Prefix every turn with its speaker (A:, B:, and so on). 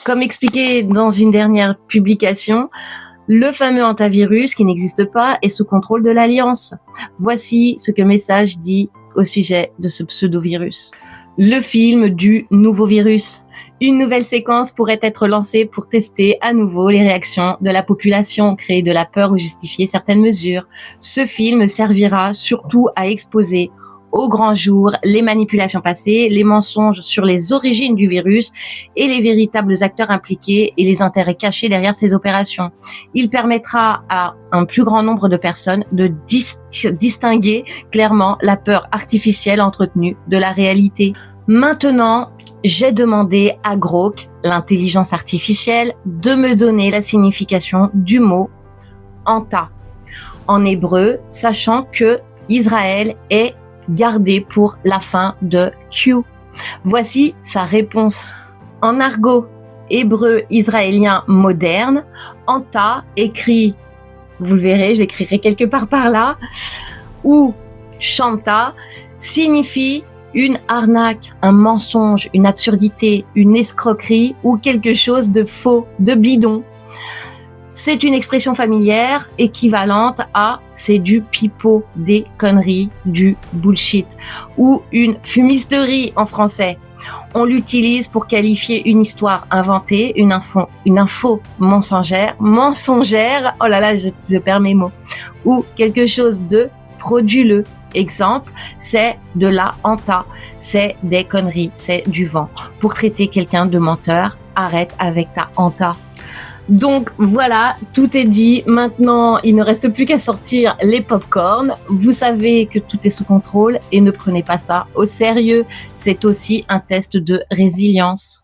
A: Comme expliqué dans une dernière publication, le fameux antivirus qui n'existe pas est sous contrôle de l'Alliance. Voici ce que Message dit au sujet de ce pseudo-virus. Le film du nouveau virus. Une nouvelle séquence pourrait être lancée pour tester à nouveau les réactions de la population, créer de la peur ou justifier certaines mesures. Ce film servira surtout à exposer au grand jour les manipulations passées, les mensonges sur les origines du virus et les véritables acteurs impliqués et les intérêts cachés derrière ces opérations. Il permettra à un plus grand nombre de personnes de distinguer clairement la peur artificielle entretenue de la réalité. Maintenant, j'ai demandé à Grok, l'intelligence artificielle, de me donner la signification du mot Anta en hébreu, sachant que Israël est gardé pour la fin de Q. Voici sa réponse. En argot hébreu israélien moderne, Anta, écrit, vous le verrez, j'écrirai quelque part par là, ou Shanta, signifie une arnaque, un mensonge, une absurdité, une escroquerie ou quelque chose de faux, de bidon. C'est une expression familière équivalente à c'est du pipeau, des conneries, du bullshit ou une fumisterie en français. On l'utilise pour qualifier une histoire inventée, une info mensongère, oh là là, je perds mes mots, ou quelque chose de frauduleux. Exemple, c'est de la hanta, c'est des conneries, c'est du vent. Pour traiter quelqu'un de menteur, arrête avec ta hanta. Donc voilà, tout est dit. Maintenant, il ne reste plus qu'à sortir les pop-corn. Vous savez que tout est sous contrôle et ne prenez pas ça au sérieux. C'est aussi un test de résilience.